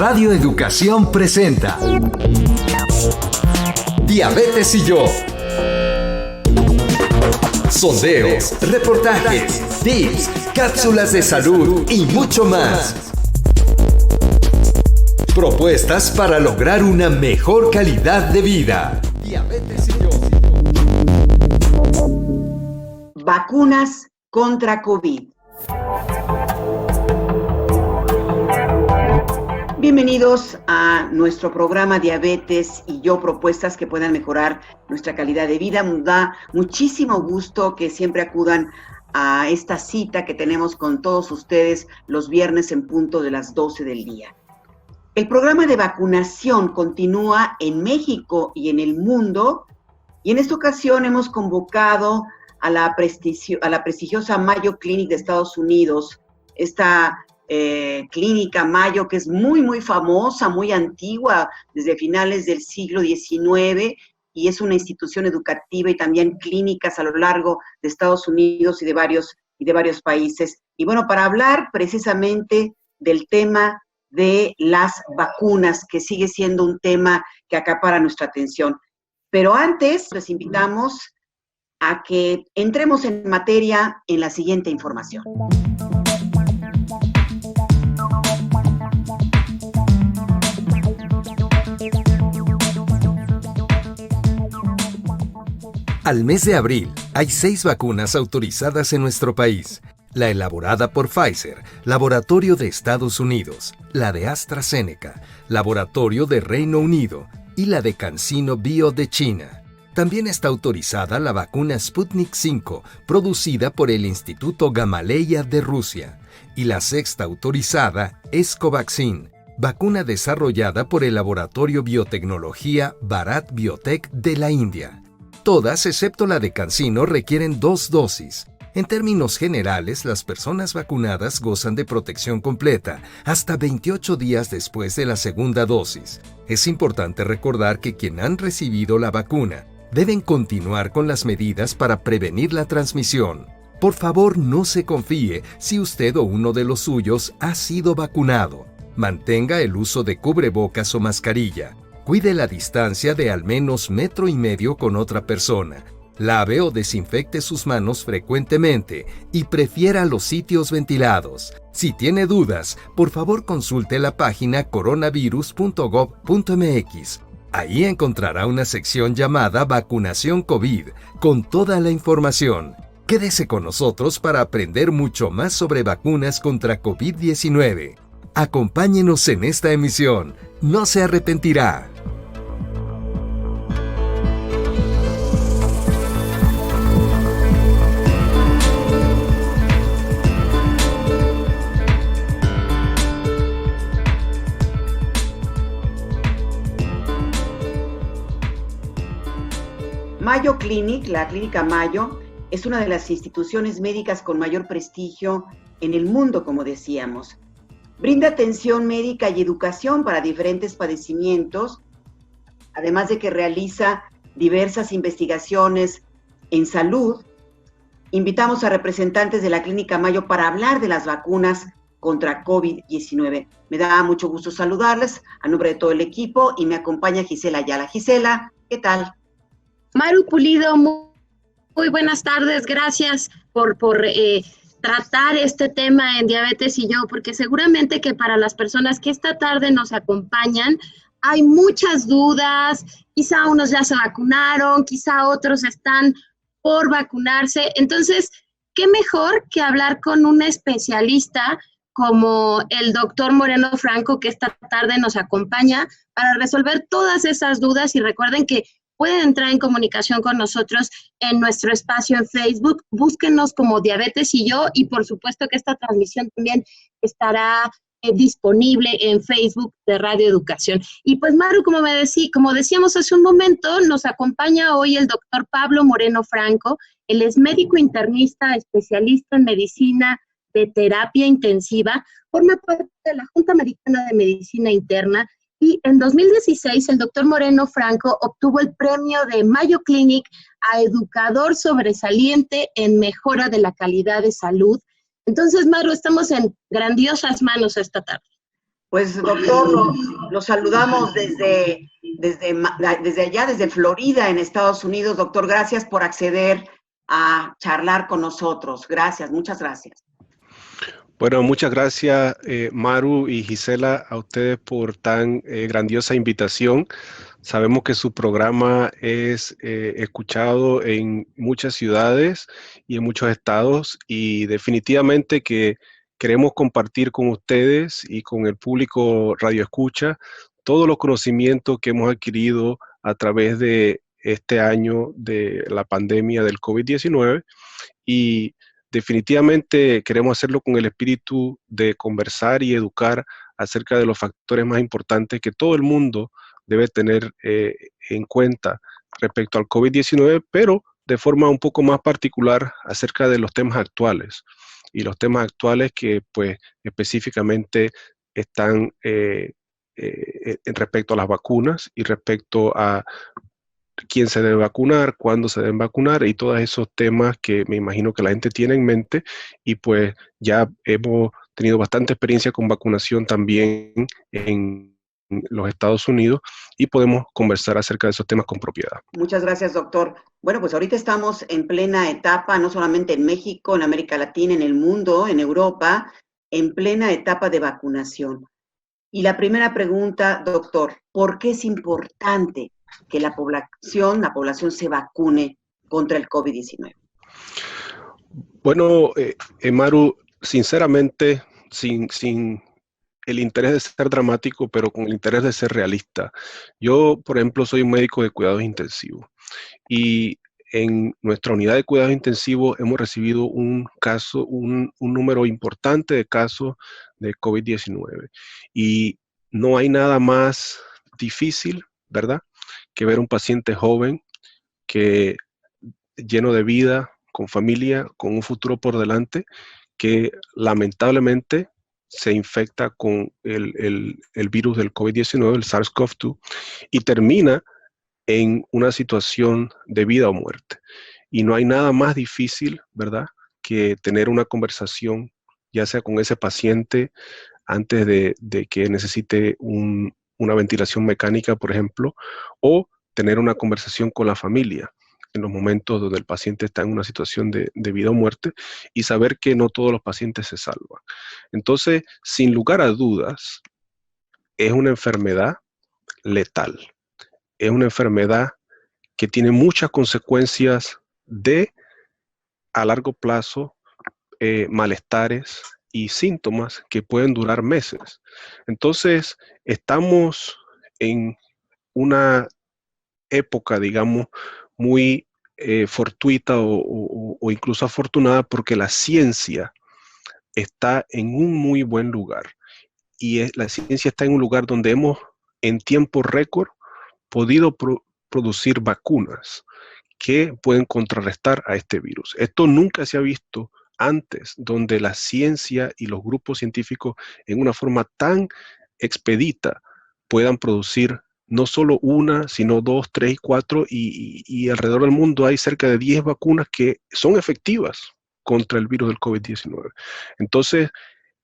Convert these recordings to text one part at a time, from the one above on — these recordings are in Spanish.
Radio Educación presenta Diabetes y yo. Sondeos, reportajes, tips, cápsulas de salud y mucho más. Propuestas para lograr una mejor calidad de vida. Diabetes y yo. Vacunas contra COVID. Bienvenidos a nuestro programa Diabetes y yo, propuestas que puedan mejorar nuestra calidad de vida. Nos da muchísimo gusto que siempre acudan a esta cita que tenemos con todos ustedes los viernes en punto de las 12 del día. El programa de vacunación continúa en México y en el mundo, y en esta ocasión hemos convocado a la prestigiosa Mayo Clinic de Estados Unidos, esta clínica Mayo, que es muy famosa, muy antigua, desde finales del siglo XIX, y es una institución educativa y también clínicas a lo largo de Estados Unidos y de varios países. Y bueno, para hablar precisamente del tema de las vacunas, que sigue siendo un tema que acapara nuestra atención. Pero antes, les invitamos a que entremos en materia en la siguiente información. Al mes de abril, hay 6 vacunas autorizadas en nuestro país. La elaborada por Pfizer, Laboratorio de Estados Unidos, la de AstraZeneca, Laboratorio de Reino Unido y la de CanSino Bio de China. También está autorizada la vacuna Sputnik V, producida por el Instituto Gamaleya de Rusia. Y la 6ª autorizada es Covaxin, vacuna desarrollada por el Laboratorio Biotecnología Bharat Biotech de la India. Todas, excepto la de CanSino, requieren 2 dosis. En términos generales, las personas vacunadas gozan de protección completa hasta 28 días después de la segunda dosis. Es importante recordar que quienes han recibido la vacuna deben continuar con las medidas para prevenir la transmisión. Por favor, no se confíe si usted o uno de los suyos ha sido vacunado. Mantenga el uso de cubrebocas o mascarilla. Cuide la distancia de al menos 1,5 metros con otra persona. Lave o desinfecte sus manos frecuentemente y prefiera los sitios ventilados. Si tiene dudas, por favor consulte la página coronavirus.gov.mx. Ahí encontrará una sección llamada Vacunación COVID con toda la información. Quédese con nosotros para aprender mucho más sobre vacunas contra COVID-19. Acompáñenos en esta emisión. No se arrepentirá. Mayo Clinic, la clínica Mayo, es una de las instituciones médicas con mayor prestigio en el mundo, como decíamos. Brinda atención médica y educación para diferentes padecimientos, además de que realiza diversas investigaciones en salud. Invitamos a representantes de la clínica Mayo para hablar de las vacunas contra COVID-19. Me da mucho gusto saludarles a nombre de todo el equipo y me acompaña Gisela Ayala. Gisela, ¿qué tal? Maru Pulido, muy buenas tardes, gracias por tratar este tema en Diabetes y yo, porque seguramente que para las personas que esta tarde nos acompañan, hay muchas dudas, quizá unos ya se vacunaron, quizá otros están por vacunarse, entonces, ¿qué mejor que hablar con un especialista como el doctor Moreno Franco, que esta tarde nos acompaña para resolver todas esas dudas? Y recuerden que pueden entrar en comunicación con nosotros en nuestro espacio en Facebook. Búsquenos como Diabetes y yo, y por supuesto que esta transmisión también estará disponible en Facebook de Radio Educación. Y pues Maru, como decíamos hace un momento, nos acompaña hoy el doctor Pablo Moreno Franco. Él es médico internista, especialista en medicina de terapia intensiva, forma parte de la Junta Americana de Medicina Interna. Y en 2016, el doctor Moreno Franco obtuvo el premio de Mayo Clinic a Educador Sobresaliente en Mejora de la Calidad de Salud. Entonces, Maru, estamos en grandiosas manos esta tarde. Pues doctor, lo saludamos desde allá, desde Florida, en Estados Unidos. Doctor, gracias por acceder a charlar con nosotros. Gracias, muchas gracias. Bueno, muchas gracias, Maru y Gisela, a ustedes por tan grandiosa invitación. Sabemos que su programa es escuchado en muchas ciudades y en muchos estados, y definitivamente que queremos compartir con ustedes y con el público Radio Escucha todos los conocimientos que hemos adquirido a través de este año de la pandemia del COVID-19, y definitivamente queremos hacerlo con el espíritu de conversar y educar acerca de los factores más importantes que todo el mundo debe tener en cuenta respecto al COVID-19, pero de forma un poco más particular acerca de los temas actuales. Y los temas actuales que pues específicamente están en respecto a las vacunas y respecto a quién se debe vacunar, cuándo se deben vacunar y todos esos temas que me imagino que la gente tiene en mente, y pues ya hemos tenido bastante experiencia con vacunación también en los Estados Unidos y podemos conversar acerca de esos temas con propiedad. Muchas gracias, doctor. Bueno, pues ahorita estamos en plena etapa, no solamente en México, en América Latina, en el mundo, en Europa, en plena etapa de vacunación. Y la primera pregunta, doctor, ¿por qué es importante que la población se vacune contra el COVID-19? Bueno, Maru, sinceramente, sin el interés de ser dramático, pero con el interés de ser realista. Yo, por ejemplo, soy un médico de cuidados intensivos, y en nuestra unidad de cuidados intensivos hemos recibido un número importante de casos de COVID-19. Y no hay nada más difícil, ¿verdad?, que ver un paciente joven que lleno de vida, con familia, con un futuro por delante, que lamentablemente se infecta con el virus del COVID-19, el SARS-CoV-2, y termina en una situación de vida o muerte. Y no hay nada más difícil, ¿verdad?, que tener una conversación, ya sea con ese paciente antes de que necesite una ventilación mecánica, por ejemplo, o tener una conversación con la familia en los momentos donde el paciente está en una situación de vida o muerte, y saber que no todos los pacientes se salvan. Entonces, sin lugar a dudas, es una enfermedad letal. Es una enfermedad que tiene muchas consecuencias a largo plazo, malestares y síntomas que pueden durar meses. Entonces, estamos en una época, digamos, muy fortuita o incluso afortunada, porque la ciencia está en un muy buen lugar. Y la ciencia está en un lugar donde hemos, en tiempo récord, podido producir vacunas que pueden contrarrestar a este virus. Esto nunca se ha visto antes, donde la ciencia y los grupos científicos en una forma tan expedita puedan producir no solo una, sino 2, 3 y 4, y alrededor del mundo hay cerca de 10 vacunas que son efectivas contra el virus del COVID-19. Entonces,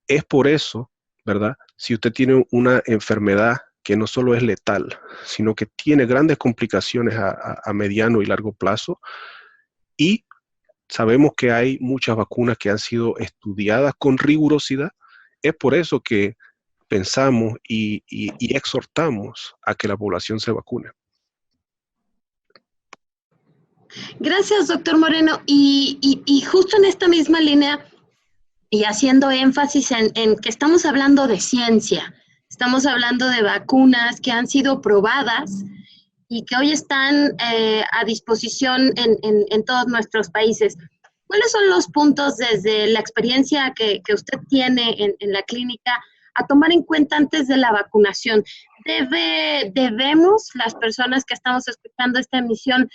es por eso, ¿verdad? Si usted tiene una enfermedad que no solo es letal, sino que tiene grandes complicaciones a mediano y largo plazo, y sabemos que hay muchas vacunas que han sido estudiadas con rigurosidad, es por eso que pensamos y exhortamos a que la población se vacune. Gracias, doctor Moreno. Y justo en esta misma línea, y haciendo énfasis en que estamos hablando de ciencia, estamos hablando de vacunas que han sido probadas y que hoy están a disposición en todos nuestros países. ¿Cuáles son los puntos desde la experiencia que usted tiene en la clínica a tomar en cuenta antes de la vacunación? ¿Debemos, las personas que estamos escuchando esta emisión,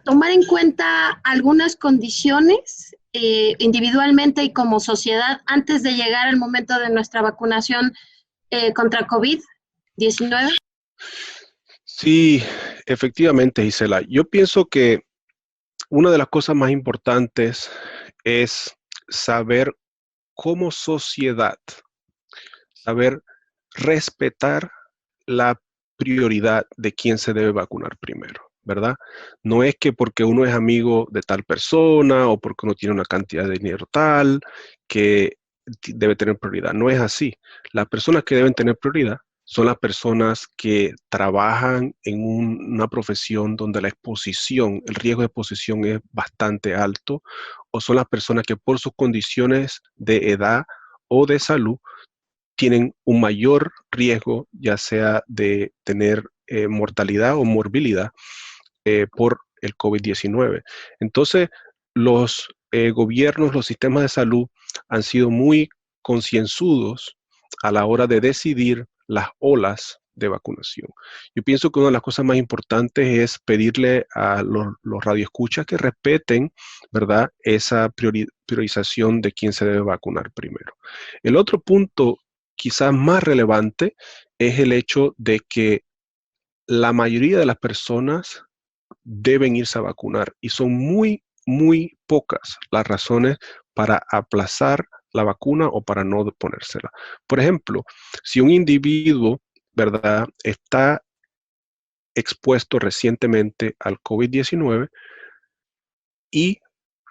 tomar en cuenta algunas condiciones individualmente y como sociedad antes de llegar al momento de nuestra vacunación contra COVID-19? Sí, efectivamente, Gisela. Yo pienso que una de las cosas más importantes es saber como sociedad, saber respetar la prioridad de quién se debe vacunar primero, ¿verdad? No es que porque uno es amigo de tal persona o porque uno tiene una cantidad de dinero tal que debe tener prioridad. No es así. Las personas que deben tener prioridad son las personas que trabajan en una profesión donde la exposición, el riesgo de exposición es bastante alto, o son las personas que por sus condiciones de edad o de salud tienen un mayor riesgo, ya sea de tener mortalidad o morbilidad por el COVID-19. Entonces, los gobiernos, los sistemas de salud han sido muy concienzudos a la hora de decidir las olas de vacunación. Yo pienso que una de las cosas más importantes es pedirle a los radioescuchas que respeten, ¿verdad?, esa priorización de quién se debe vacunar primero. El otro punto, quizás más relevante, es el hecho de que la mayoría de las personas deben irse a vacunar y son muy, muy pocas las razones para aplazar la vacuna o para no ponérsela. Por ejemplo, si un individuo, ¿verdad?, está expuesto recientemente al COVID-19 y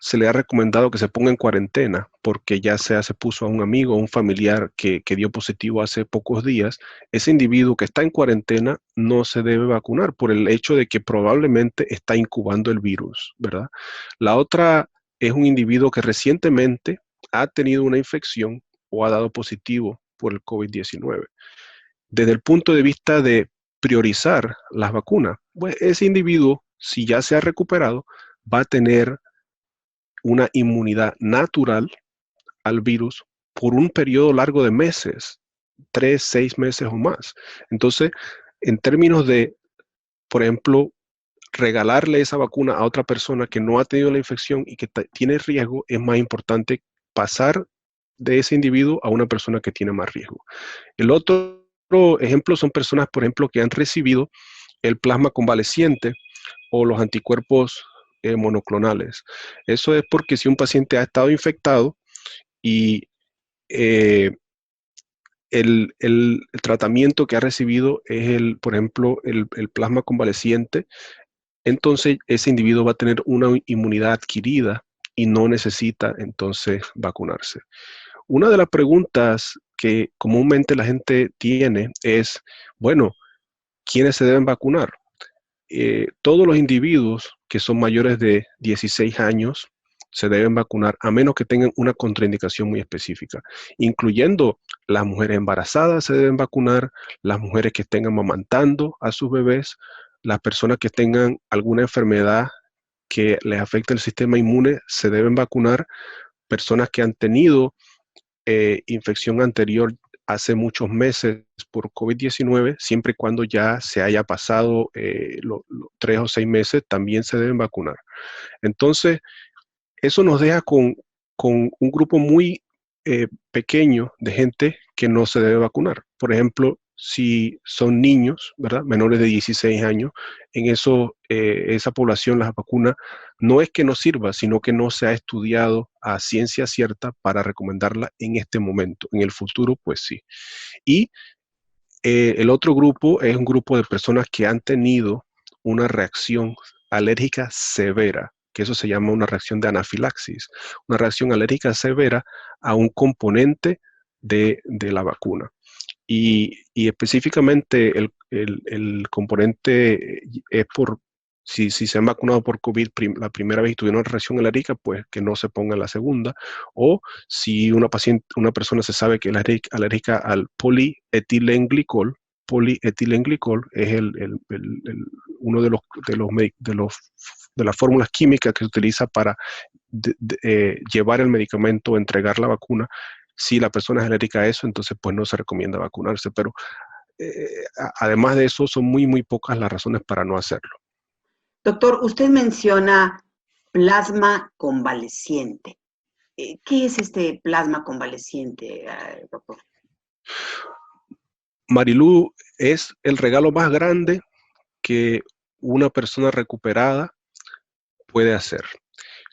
se le ha recomendado que se ponga en cuarentena porque ya sea se puso a un amigo o un familiar que dio positivo hace pocos días, ese individuo que está en cuarentena no se debe vacunar por el hecho de que probablemente está incubando el virus, ¿verdad? La otra es un individuo que recientemente ha tenido una infección o ha dado positivo por el COVID-19. Desde el punto de vista de priorizar las vacunas, pues ese individuo, si ya se ha recuperado, va a tener una inmunidad natural al virus por un periodo largo de meses, 3, 6 meses o más. Entonces, en términos de, por ejemplo, regalarle esa vacuna a otra persona que no ha tenido la infección y que tiene riesgo, es más importante pasar de ese individuo a una persona que tiene más riesgo. El otro ejemplo son personas, por ejemplo, que han recibido el plasma convaleciente o los anticuerpos monoclonales. Eso es porque si un paciente ha estado infectado y eh, el tratamiento que ha recibido es, por ejemplo, el plasma convaleciente, entonces ese individuo va a tener una inmunidad adquirida y no necesita entonces vacunarse. Una de las preguntas que comúnmente la gente tiene es, bueno, ¿quiénes se deben vacunar? Todos los individuos que son mayores de 16 años se deben vacunar a menos que tengan una contraindicación muy específica, incluyendo las mujeres embarazadas se deben vacunar, las mujeres que estén amamantando a sus bebés, las personas que tengan alguna enfermedad que les afecte el sistema inmune se deben vacunar, personas que han tenido infección anterior hace muchos meses por COVID-19, siempre y cuando ya se haya pasado 3 o 6 meses, también se deben vacunar. Entonces, eso nos deja con un grupo muy pequeño de gente que no se debe vacunar. Por ejemplo, si son niños, ¿verdad? Menores de 16 años, en esa población la vacuna no es que no sirva, sino que no se ha estudiado a ciencia cierta para recomendarla en este momento. En el futuro, pues sí. Y el otro grupo es un grupo de personas que han tenido una reacción alérgica severa, que eso se llama una reacción de anafilaxis, una reacción alérgica severa a un componente de la vacuna. Y específicamente el componente es por, si se han vacunado por COVID la primera vez y tuvieron una reacción alérgica, pues que no se ponga la segunda. O si una persona se sabe que es alérgica al polietilenglicol es uno de las fórmulas químicas que se utiliza para llevar el medicamento, entregar la vacuna. Si la persona es alérgica a eso, entonces pues no se recomienda vacunarse, pero además de eso son muy, muy pocas las razones para no hacerlo. Doctor, usted menciona plasma convaleciente. ¿Qué es este plasma convaleciente, doctor? Marilú, es el regalo más grande que una persona recuperada puede hacer.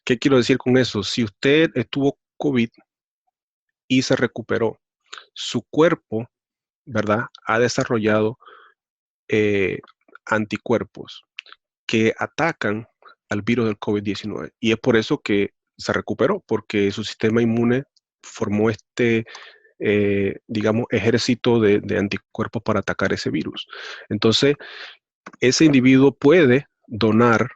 ¿Qué quiero decir con eso? Si usted estuvo COVID y se recuperó, su cuerpo ¿verdad?, ha desarrollado anticuerpos que atacan al virus del COVID-19. Y es por eso que se recuperó, porque su sistema inmune formó digamos, ejército de anticuerpos para atacar ese virus. Entonces, ese individuo puede donar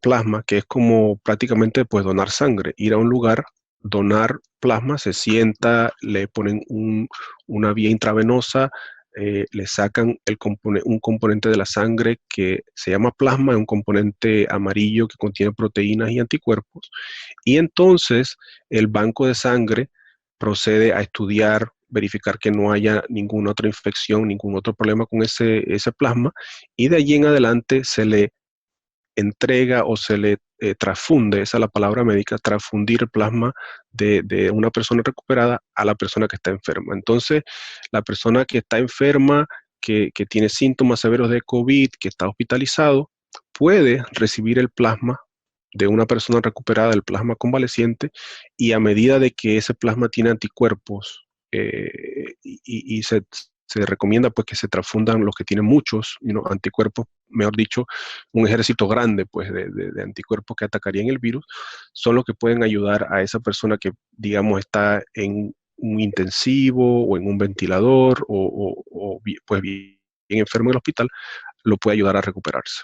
plasma, que es como prácticamente pues donar sangre, ir a un lugar, donar plasma, se sienta, le ponen una vía intravenosa, le sacan un componente de la sangre que se llama plasma, es un componente amarillo que contiene proteínas y anticuerpos, y entonces el banco de sangre procede a estudiar, verificar que no haya ninguna otra infección, ningún otro problema con ese plasma, y de allí en adelante se le entrega o se le transfunde, esa es la palabra médica, transfundir el plasma de una persona recuperada a la persona que está enferma. Entonces, la persona que está enferma, que tiene síntomas severos de COVID, que está hospitalizado, puede recibir el plasma de una persona recuperada, el plasma convaleciente, y a medida de que ese plasma tiene anticuerpos y se recomienda pues que se transfundan los que tienen muchos anticuerpos, mejor dicho, un ejército grande pues de anticuerpos que atacarían el virus, son los que pueden ayudar a esa persona que, digamos, está en un intensivo o en un ventilador o pues bien enfermo en el hospital, lo puede ayudar a recuperarse.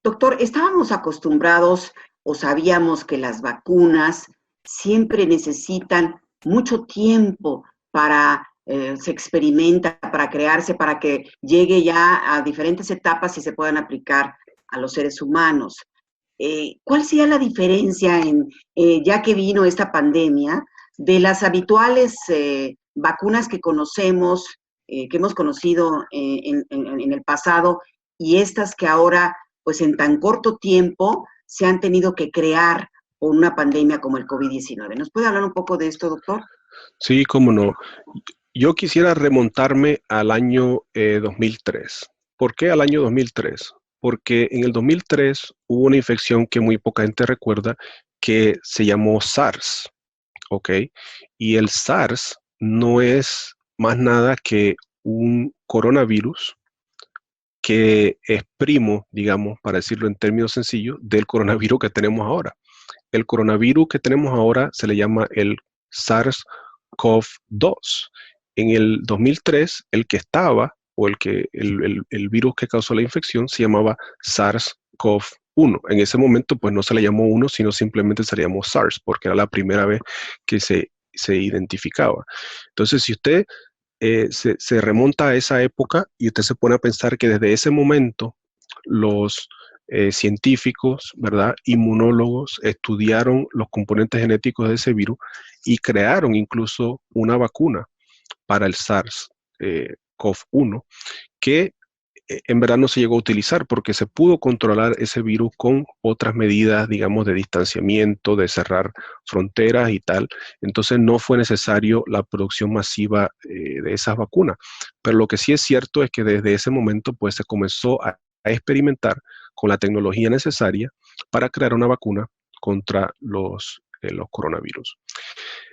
Doctor, estábamos acostumbrados o sabíamos que las vacunas siempre necesitan mucho tiempo para se experimenta, para crearse, para que llegue ya a diferentes etapas y se puedan aplicar a los seres humanos. ¿Cuál sería la diferencia ya que vino esta pandemia, de las habituales vacunas que conocemos, que hemos conocido en el pasado, y estas que ahora, pues en tan corto tiempo, se han tenido que crear por una pandemia como el COVID-19? ¿Nos puede hablar un poco de esto, doctor? Sí, cómo no. Yo quisiera remontarme al año 2003. ¿Por qué al año 2003? Porque en el 2003 hubo una infección que muy poca gente recuerda, que se llamó SARS, ¿ok? Y el SARS no es más nada que un coronavirus que es primo, digamos, para decirlo en términos sencillos, del coronavirus que tenemos ahora. El coronavirus que tenemos ahora se le llama el SARS-CoV-2. En el 2003, el que estaba, o el virus que causó la infección, se llamaba SARS-CoV-1. En ese momento, pues no se le llamó 1, sino simplemente se le llamó SARS, porque era la primera vez que se identificaba. Entonces, si usted se remonta a esa época y usted se pone a pensar que desde ese momento los científicos, ¿verdad?, inmunólogos, estudiaron los componentes genéticos de ese virus y crearon incluso una vacuna para el SARS-CoV-1 que en verdad no se llegó a utilizar porque se pudo controlar ese virus con otras medidas, digamos, de distanciamiento, de cerrar fronteras y tal. Entonces no fue necesario la producción masiva de esas vacunas. Pero lo que sí es cierto es que desde ese momento pues se comenzó a experimentar con la tecnología necesaria para crear una vacuna contra los coronavirus.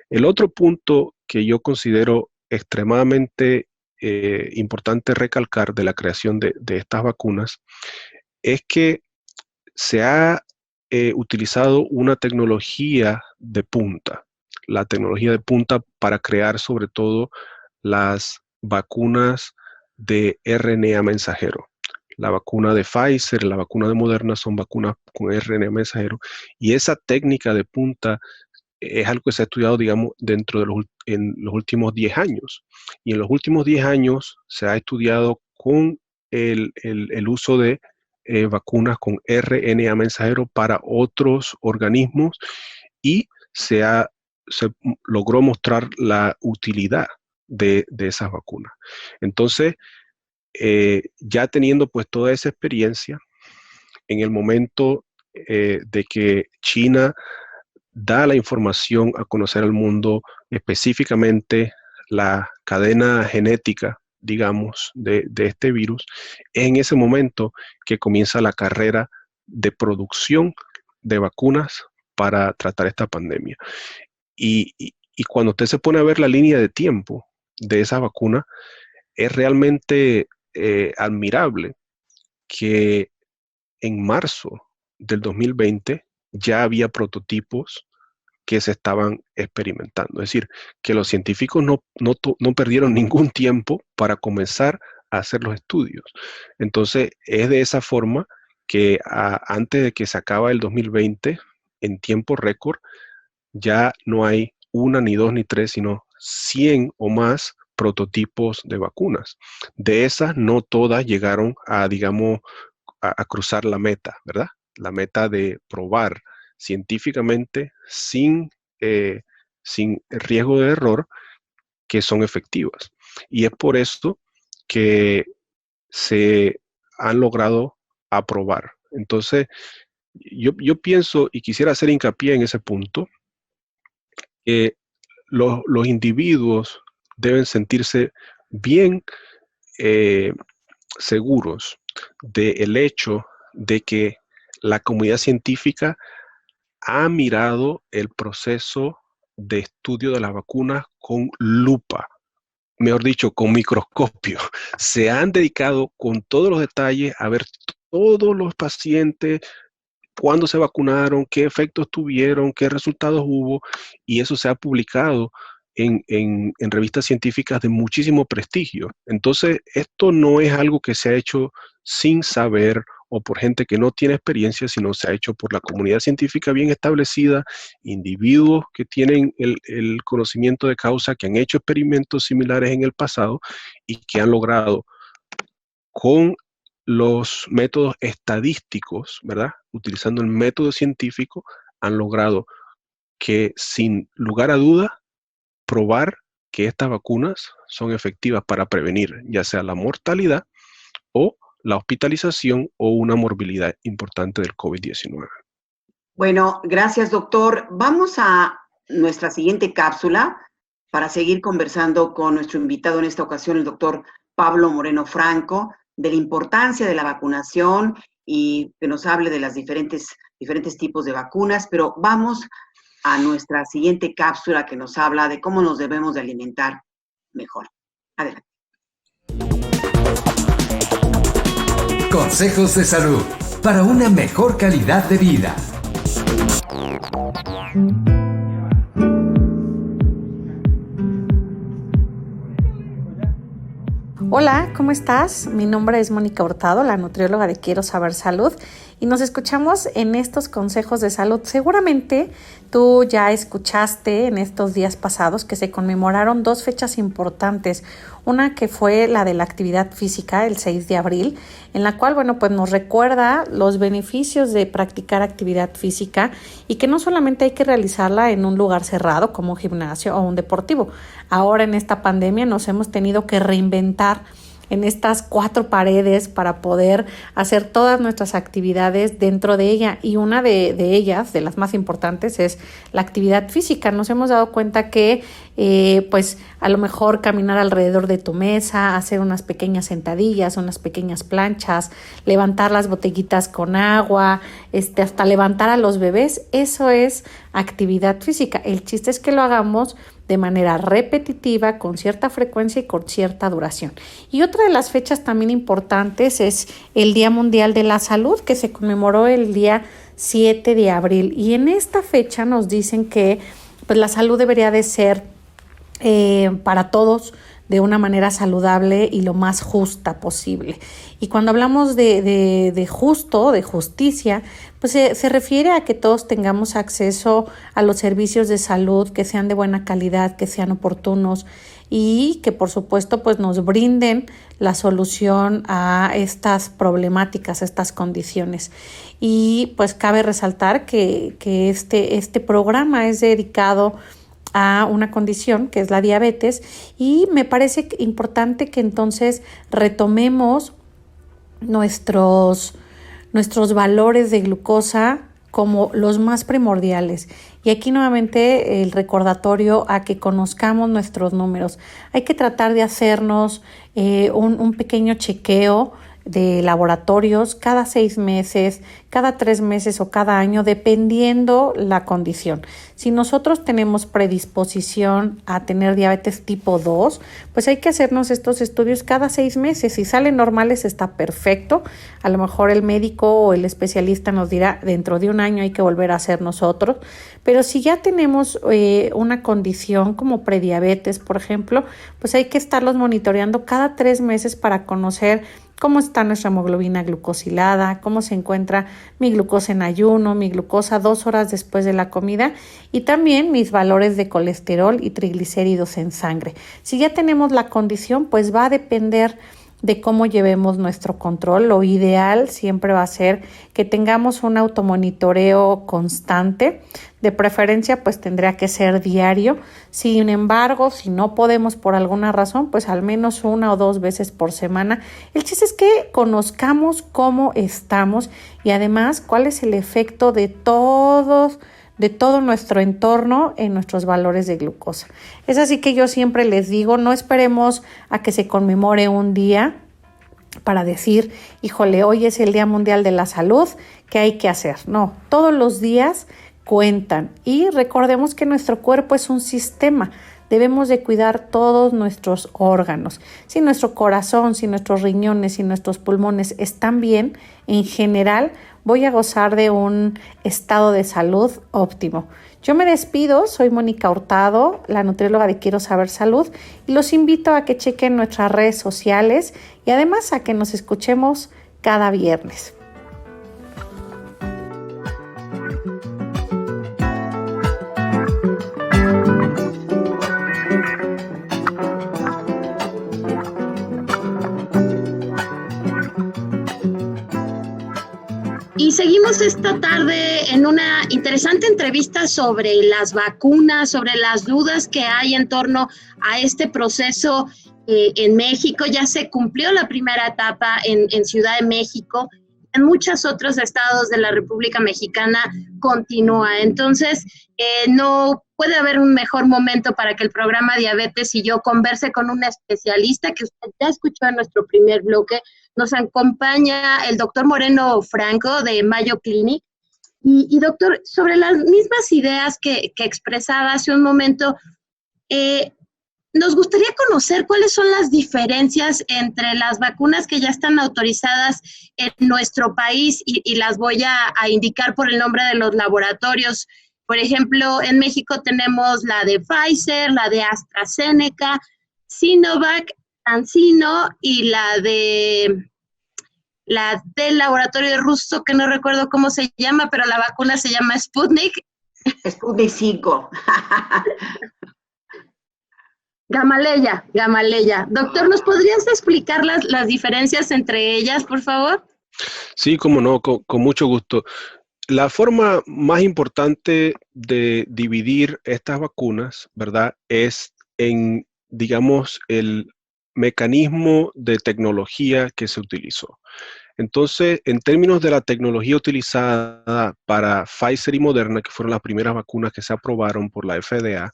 El otro punto que yo considero extremadamente importante recalcar de la creación de estas vacunas es que se ha utilizado una tecnología de punta, la tecnología de punta para crear sobre todo las vacunas de RNA mensajero. La vacuna de Pfizer, la vacuna de Moderna son vacunas con RNA mensajero, y esa técnica de punta es algo que se ha estudiado, digamos, en los últimos 10 años. Y en los últimos 10 años se ha estudiado con el uso de vacunas con RNA mensajero para otros organismos, y se logró mostrar la utilidad de esas vacunas. Entonces, ya teniendo pues toda esa experiencia, en el momento de que China da la información a conocer al mundo, específicamente la cadena genética, digamos, de este virus, es en ese momento que comienza la carrera de producción de vacunas para tratar esta pandemia. Y cuando usted se pone a ver la línea de tiempo de esa vacuna, es realmente admirable que en marzo del 2020 ya había prototipos que se estaban experimentando. Es decir, que los científicos no perdieron ningún tiempo para comenzar a hacer los estudios. Entonces, es de esa forma que antes de que se acaba el 2020, en tiempo récord, ya no hay una, ni dos, ni tres, sino 100 o más prototipos de vacunas. De esas, no todas llegaron a, digamos, a cruzar la meta, ¿verdad? La meta de probar científicamente sin riesgo de error que son efectivas. Y es por esto que se han logrado aprobar. Entonces, yo pienso y quisiera hacer hincapié en ese punto, que los individuos deben sentirse bien seguros del hecho de que la comunidad científica ha mirado el proceso de estudio de las vacunas con lupa, mejor dicho, con microscopio. Se han dedicado con todos los detalles a ver todos los pacientes, cuándo se vacunaron, qué efectos tuvieron, qué resultados hubo, y eso se ha publicado en revistas científicas de muchísimo prestigio. Entonces, esto no es algo que se ha hecho sin saber o por gente que no tiene experiencia, sino se ha hecho por la comunidad científica bien establecida, individuos que tienen el conocimiento de causa, que han hecho experimentos similares en el pasado y que han logrado con los métodos estadísticos, ¿verdad? Utilizando el método científico, han logrado que sin lugar a duda probar que estas vacunas son efectivas para prevenir ya sea la mortalidad o la hospitalización o una morbilidad importante del COVID-19. Bueno, gracias, doctor. Vamos a nuestra siguiente cápsula para seguir conversando con nuestro invitado en esta ocasión, el doctor Pablo Moreno Franco, de la importancia de la vacunación y que nos hable de las diferentes tipos de vacunas, pero vamos a nuestra siguiente cápsula que nos habla de cómo nos debemos de alimentar mejor. Adelante. Consejos de salud para una mejor calidad de vida. Hola, ¿cómo estás? Mi nombre es Mónica Hurtado, la nutrióloga de Quiero Saber Salud, y nos escuchamos en estos consejos de salud. Seguramente tú ya escuchaste en estos días pasados que se conmemoraron 2 fechas importantes. Una que fue la de la actividad física, el 6 de abril, en la cual, pues nos recuerda los beneficios de practicar actividad física y que no solamente hay que realizarla en un lugar cerrado como un gimnasio o un deportivo. Ahora en esta pandemia nos hemos tenido que reinventar en estas 4 paredes para poder hacer todas nuestras actividades dentro de ella, y una de ellas, de las más importantes, es la actividad física. Nos hemos dado cuenta que pues a lo mejor caminar alrededor de tu mesa, hacer unas pequeñas sentadillas, unas pequeñas planchas, levantar las botellitas con agua, hasta levantar a los bebés, eso es actividad física. El chiste es que lo hagamos de manera repetitiva, con cierta frecuencia y con cierta duración. Y otra de las fechas también importantes es el Día Mundial de la Salud, que se conmemoró el día 7 de abril. Y en esta fecha nos dicen que pues, la salud debería de ser para todos de una manera saludable y lo más justa posible. Y cuando hablamos de justo, de justicia, pues se refiere a que todos tengamos acceso a los servicios de salud que sean de buena calidad, que sean oportunos y que por supuesto pues nos brinden la solución a estas problemáticas, a estas condiciones. Y pues cabe resaltar que este programa es dedicado a una condición que es la diabetes, y me parece importante que entonces retomemos nuestros valores de glucosa como los más primordiales. Y aquí nuevamente el recordatorio a que conozcamos nuestros números. Hay que tratar de hacernos un pequeño chequeo de laboratorios cada 6 meses, cada 3 meses o cada año, dependiendo la condición. Si nosotros tenemos predisposición a tener diabetes tipo 2, pues hay que hacernos estos estudios cada 6 meses. Si salen normales está perfecto. A lo mejor el médico o el especialista nos dirá dentro de un año hay que volver a hacer nosotros. Pero si ya tenemos una condición como prediabetes, por ejemplo, pues hay que estarlos monitoreando cada 3 meses para conocer cómo está nuestra hemoglobina glucosilada, cómo se encuentra mi glucosa en ayuno, mi glucosa 2 horas después de la comida y también mis valores de colesterol y triglicéridos en sangre. Si ya tenemos la condición, pues va a depender de cómo llevemos nuestro control. Lo ideal siempre va a ser que tengamos un automonitoreo constante. De preferencia, pues tendría que ser diario. Sin embargo, si no podemos por alguna razón, pues al menos 1 o 2 veces por semana. El chiste es que conozcamos cómo estamos y además cuál es el efecto de todo nuestro entorno en nuestros valores de glucosa. Es así que yo siempre les digo, no esperemos a que se conmemore un día para decir, híjole, hoy es el Día Mundial de la Salud, ¿qué hay que hacer? No, todos los días cuentan y recordemos que nuestro cuerpo es un sistema. Debemos de cuidar todos nuestros órganos. Si nuestro corazón, si nuestros riñones, si nuestros pulmones están bien, en general voy a gozar de un estado de salud óptimo. Yo me despido, soy Mónica Hurtado, la nutrióloga de Quiero Saber Salud, y los invito a que chequen nuestras redes sociales y además a que nos escuchemos cada viernes. Y seguimos esta tarde en una interesante entrevista sobre las vacunas, sobre las dudas que hay en torno a este proceso en México. Ya se cumplió la primera etapa en Ciudad de México. En muchos otros estados de la República Mexicana continúa. Entonces, no puede haber un mejor momento para que el programa Diabetes y yo converse con una especialista que usted ya escuchó en nuestro primer bloque. Nos acompaña el doctor Moreno Franco de Mayo Clinic. Y doctor, sobre las mismas ideas que expresaba hace un momento, nos gustaría conocer cuáles son las diferencias entre las vacunas que ya están autorizadas en nuestro país y las voy a indicar por el nombre de los laboratorios. Por ejemplo, en México tenemos la de Pfizer, la de AstraZeneca, Sinovac, CanSino y la del laboratorio ruso, que no recuerdo cómo se llama, pero la vacuna se llama Sputnik. Sputnik 5. Gamaleya. Doctor, ¿nos podrías explicar las diferencias entre ellas, por favor? Sí, cómo no, con mucho gusto. La forma más importante de dividir estas vacunas, ¿verdad?, es en, digamos, el mecanismo de tecnología que se utilizó. Entonces, en términos de la tecnología utilizada para Pfizer y Moderna, que fueron las primeras vacunas que se aprobaron por la FDA,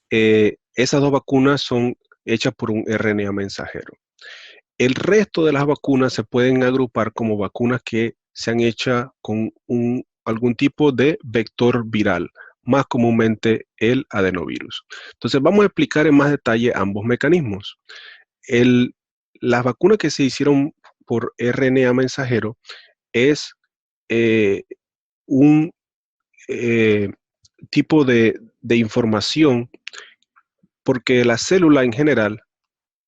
esas dos vacunas son hechas por un RNA mensajero. El resto de las vacunas se pueden agrupar como vacunas que se han hecho con algún tipo de vector viral, más comúnmente el adenovirus. Entonces vamos a explicar en más detalle ambos mecanismos. Las vacunas que se hicieron por RNA mensajero es un tipo de información, porque la célula en general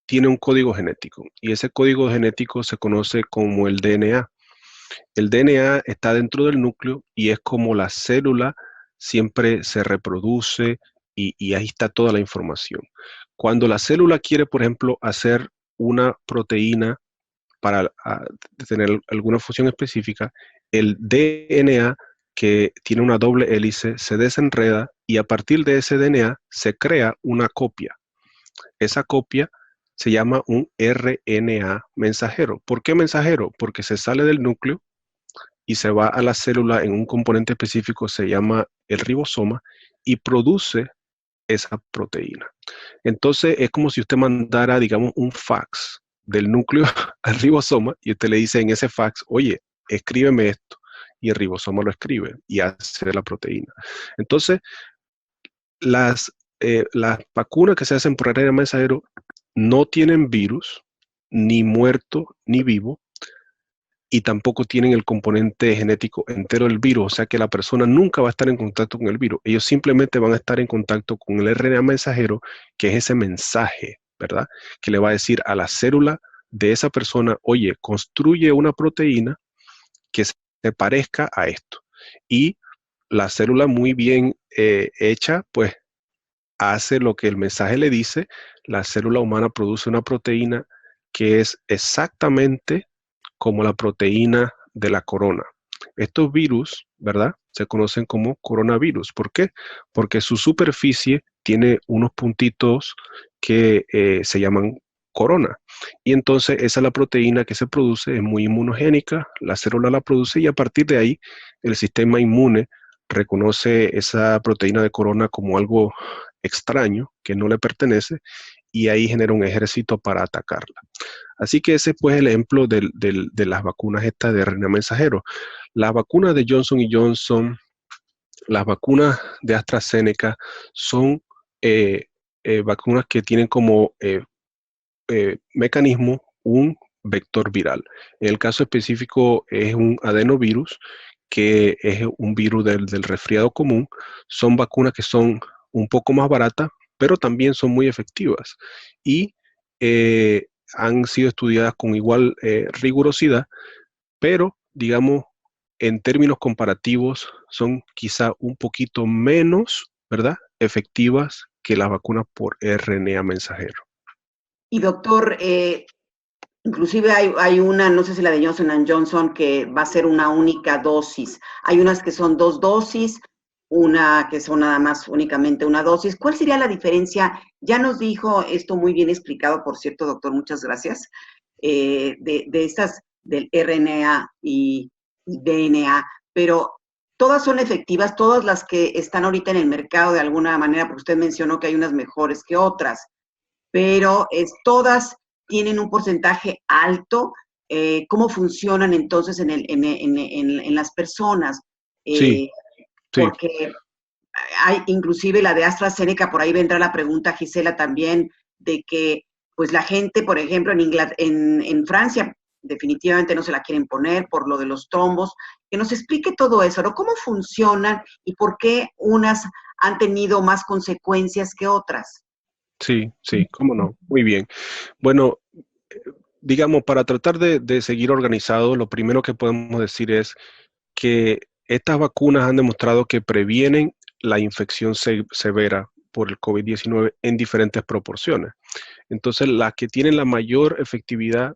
tiene un código genético y ese código genético se conoce como el DNA. El DNA está dentro del núcleo y es como la célula siempre se reproduce y ahí está toda la información. Cuando la célula quiere, por ejemplo, hacer una proteína para tener alguna función específica, el DNA, que tiene una doble hélice, se desenreda y a partir de ese DNA se crea una copia. Esa copia se llama un RNA mensajero. ¿Por qué mensajero? Porque se sale del núcleo y se va a la célula en un componente específico, se llama el ribosoma, y produce esa proteína. Entonces es como si usted mandara, digamos, un fax del núcleo al ribosoma y usted le dice en ese fax, oye, escríbeme esto. Y el ribosoma lo escribe y hace la proteína. Entonces, las vacunas que se hacen por ARN mensajero no tienen virus, ni muerto, ni vivo, y tampoco tienen el componente genético entero del virus, o sea que la persona nunca va a estar en contacto con el virus. Ellos simplemente van a estar en contacto con el RNA mensajero, que es ese mensaje, ¿verdad? Que le va a decir a la célula de esa persona, oye, construye una proteína que se parezca a esto. Y la célula muy bien hecha, pues hace lo que el mensaje le dice. La célula humana produce una proteína que es exactamente como la proteína de la corona. Estos virus, ¿verdad? Se conocen como coronavirus. ¿Por qué? Porque su superficie tiene unos puntitos que se llaman corona. Y entonces esa es la proteína que se produce, es muy inmunogénica, la célula la produce y a partir de ahí el sistema inmune reconoce esa proteína de corona como algo extraño que no le pertenece y ahí genera un ejército para atacarla. Así que ese pues, es el ejemplo de las vacunas estas de RNA mensajero. Las vacunas de Johnson y Johnson, las vacunas de AstraZeneca son vacunas que tienen como mecanismo un vector viral. En el caso específico es un adenovirus, que es un virus del resfriado común. Son vacunas que son un poco más baratas, pero también son muy efectivas. Y han sido estudiadas con igual rigurosidad, pero digamos, en términos comparativos, son quizá un poquito menos, ¿verdad?, efectivas que las vacunas por RNA mensajero. Y doctor, inclusive hay una, no sé si la de Johnson Johnson, que va a ser una única dosis. Hay unas que son 2 dosis, una que son nada más únicamente una dosis. ¿Cuál sería la diferencia? Ya nos dijo esto muy bien explicado, por cierto, doctor, muchas gracias, de estas del RNA y DNA, pero todas son efectivas, todas las que están ahorita en el mercado de alguna manera, porque usted mencionó que hay unas mejores que otras, pero todas tienen un porcentaje alto. ¿Cómo funcionan entonces en las personas? Sí, sí. Porque hay inclusive la de AstraZeneca, por ahí vendrá la pregunta, Gisela, también, de que pues la gente, por ejemplo, en Francia, definitivamente no se la quieren poner por lo de los trombos. Que nos explique todo eso, ¿no? ¿Cómo funcionan y por qué unas han tenido más consecuencias que otras? Sí, sí, cómo no. Muy bien. Bueno, digamos, para tratar de seguir organizado, lo primero que podemos decir es que estas vacunas han demostrado que previenen la infección severa por el COVID-19 en diferentes proporciones. Entonces, las que tienen la mayor efectividad,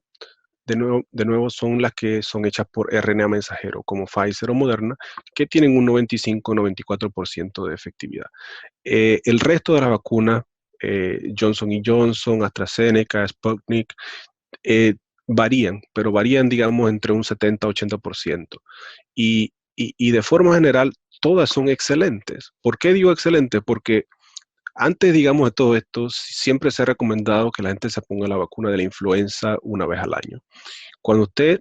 de nuevo, son las que son hechas por RNA mensajero, como Pfizer o Moderna, que tienen un 95-94% de efectividad. El resto de las vacunas, Johnson Johnson, AstraZeneca, Sputnik, varían, pero varían, digamos, entre un 70-80%. Y de forma general, todas son excelentes. ¿Por qué digo excelentes? Porque antes, digamos, de todo esto, siempre se ha recomendado que la gente se ponga la vacuna de la influenza una vez al año. Cuando usted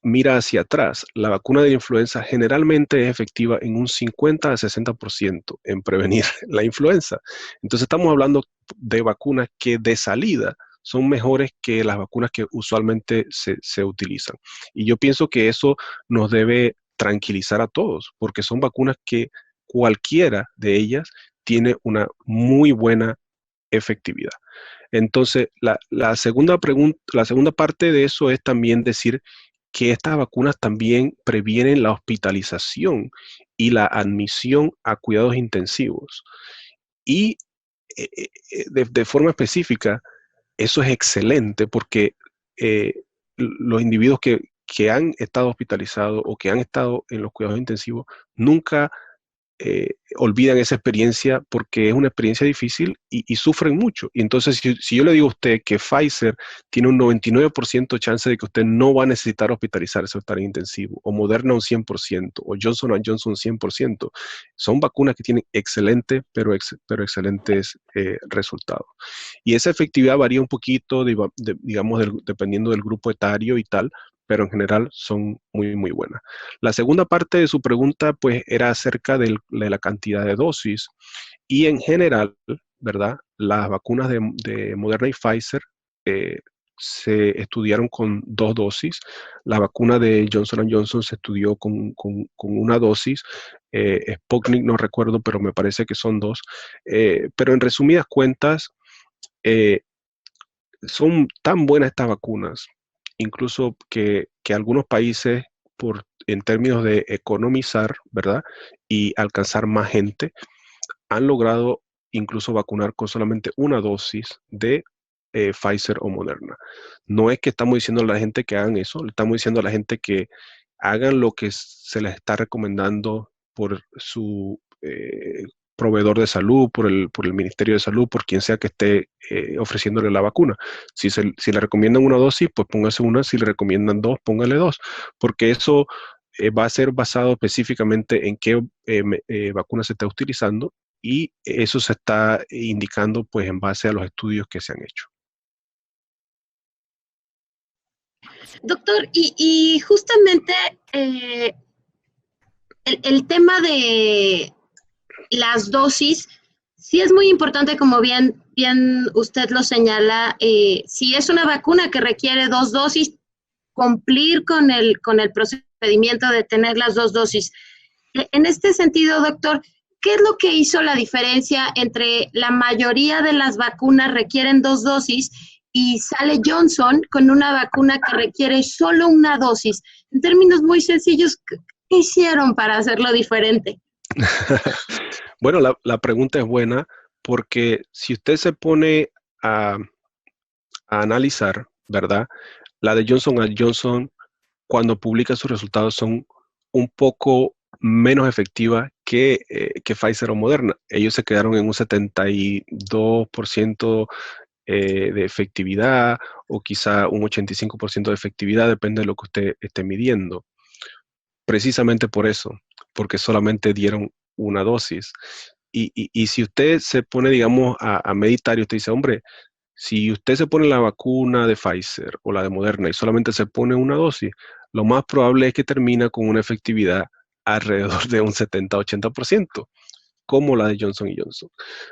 mira hacia atrás, la vacuna de la influenza generalmente es efectiva en un 50-60% en prevenir la influenza. Entonces estamos hablando de vacunas que de salida son mejores que las vacunas que usualmente se utilizan. Y yo pienso que eso nos debe tranquilizar a todos, porque son vacunas que cualquiera de ellas tiene una muy buena efectividad. Entonces, la segunda parte de eso es también decir que estas vacunas también previenen la hospitalización y la admisión a cuidados intensivos. Y de forma específica, eso es excelente porque los individuos que han estado hospitalizados o que han estado en los cuidados intensivos nunca olvidan esa experiencia porque es una experiencia difícil y sufren mucho. Y entonces, si yo le digo a usted que Pfizer tiene un 99% de chance de que usted no va a necesitar hospitalizarse o estar en intensivo, o Moderna un 100%, o Johnson & Johnson un 100%, son vacunas que tienen excelentes, pero excelentes resultados. Y esa efectividad varía un poquito, digamos, dependiendo del grupo etario y tal, pero en general son muy, muy buenas. La segunda parte de su pregunta, pues, era acerca de la cantidad de dosis, y en general, ¿verdad? Las vacunas de Moderna y Pfizer se estudiaron con 2 dosis. La vacuna de Johnson & Johnson se estudió con una dosis. Sputnik no recuerdo, pero me parece que son 2. Pero en resumidas cuentas, son tan buenas estas vacunas, incluso que algunos países, en términos de economizar, ¿verdad? Y alcanzar más gente, han logrado incluso vacunar con solamente una dosis de Pfizer o Moderna. No es que estamos diciendo a la gente que hagan eso, le estamos diciendo a la gente que hagan lo que se les está recomendando por su proveedor de salud, por el Ministerio de Salud, por quien sea que esté ofreciéndole la vacuna. Si le recomiendan una dosis, pues póngase una. Si le recomiendan 2, póngale 2, porque eso va a ser basado específicamente en qué vacuna se está utilizando, y eso se está indicando pues en base a los estudios que se han hecho. Doctor, y justamente el tema de las dosis, sí es muy importante, como bien usted lo señala, si es una vacuna que requiere 2 dosis, cumplir con el procedimiento de tener las 2 dosis. En este sentido, doctor, ¿qué es lo que hizo la diferencia entre la mayoría de las vacunas requieren 2 dosis y sale Johnson con una vacuna que requiere solo una dosis? En términos muy sencillos, ¿qué hicieron para hacerlo diferente? Bueno, la pregunta es buena, porque si usted se pone a analizar, ¿verdad? La de Johnson & Johnson, cuando publica sus resultados, son un poco menos efectivas que Pfizer o Moderna. Ellos se quedaron en un 72% de efectividad, o quizá un 85% de efectividad, depende de lo que usted esté midiendo. Precisamente por eso, porque solamente dieron una dosis. Y si usted se pone, digamos, a meditar, y usted dice, hombre, si usted se pone la vacuna de Pfizer o la de Moderna y solamente se pone una dosis, lo más probable es que termina con una efectividad alrededor de un 70-80%, como la de Johnson & Johnson.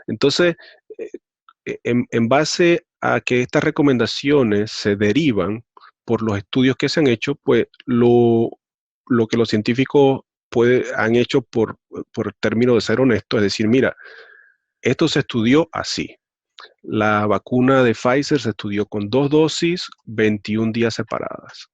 Entonces, en base a que estas recomendaciones se derivan por los estudios que se han hecho, pues lo que los científicos han hecho por término de ser honesto, es decir, mira, esto se estudió así. La vacuna de Pfizer se estudió con 2 dosis, 21 días separadas.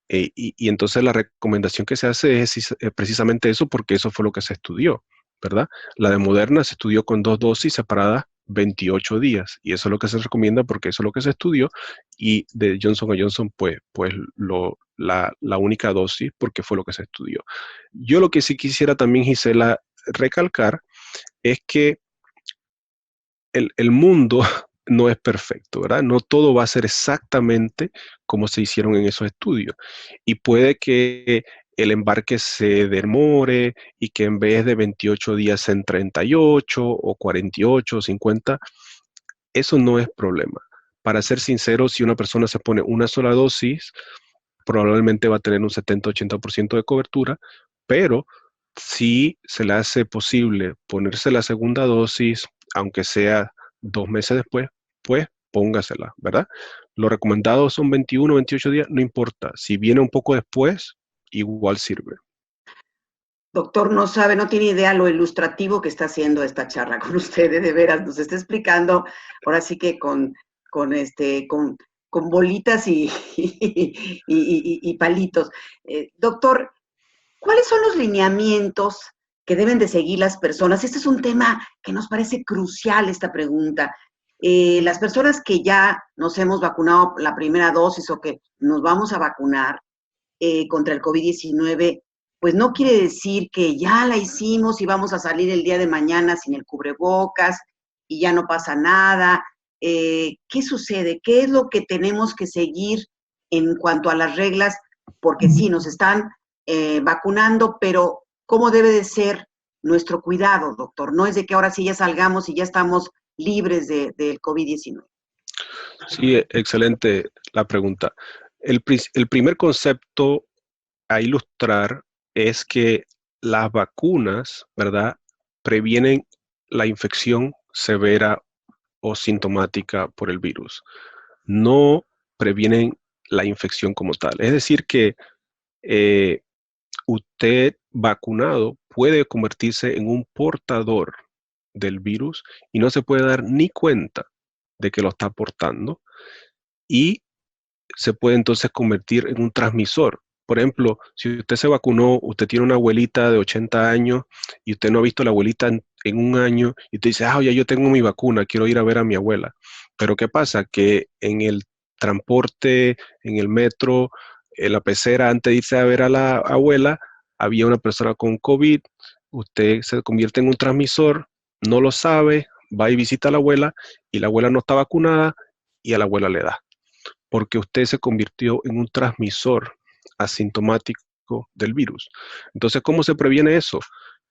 Y entonces la recomendación que se hace es precisamente eso, porque eso fue lo que se estudió, ¿verdad? La de Moderna se estudió con 2 dosis separadas 28 días, y eso es lo que se recomienda porque eso es lo que se estudió, y de Johnson & Johnson, pues la única dosis, porque fue lo que se estudió. Yo lo que sí quisiera también, Gisela, recalcar es que el mundo no es perfecto, ¿verdad? No todo va a ser exactamente como se hicieron en esos estudios. Y puede que el embarque se demore y que en vez de 28 días en 38 o 48 o 50, eso no es problema. Para ser sincero, si una persona se pone una sola dosis, probablemente va a tener un 70-80% de cobertura, pero si se le hace posible ponerse la segunda dosis, aunque sea 2 meses después, pues póngasela, ¿verdad? Lo recomendado son 21 o 28 días, no importa. Si viene un poco después, igual sirve. Doctor, no sabe, no tiene idea lo ilustrativo que está haciendo esta charla con ustedes, de veras, nos está explicando, ahora sí que con bolitas y palitos. Doctor, ¿cuáles son los lineamientos que deben de seguir las personas? Este es un tema que nos parece crucial, esta pregunta. Las personas que ya nos hemos vacunado la primera dosis o que nos vamos a vacunar contra el COVID-19, pues no quiere decir que ya la hicimos y vamos a salir el día de mañana sin el cubrebocas y ya no pasa nada. ¿Qué sucede? ¿Qué es lo que tenemos que seguir en cuanto a las reglas? Porque sí, nos están vacunando, pero ¿cómo debe de ser nuestro cuidado, doctor? No es de que ahora sí ya salgamos y ya estamos libres del COVID-19. Sí, excelente la pregunta. El primer concepto a ilustrar es que las vacunas, ¿verdad?, previenen la infección severa o sintomática por el virus. No previenen la infección como tal. Es decir que usted vacunado puede convertirse en un portador del virus y no se puede dar ni cuenta de que lo está portando y se puede entonces convertir en un transmisor. Por ejemplo, si usted se vacunó, usted tiene una abuelita de 80 años y usted no ha visto a la abuelita en un año y usted dice, ya yo tengo mi vacuna, quiero ir a ver a mi abuela. Pero ¿qué pasa? Que en el transporte, en el metro, en la pecera, antes de irse a ver a la abuela, había una persona con COVID, usted se convierte en un transmisor, no lo sabe, va y visita a la abuela y la abuela no está vacunada y a la abuela le da, porque usted se convirtió en un transmisor asintomático del virus. Entonces, ¿cómo se previene eso?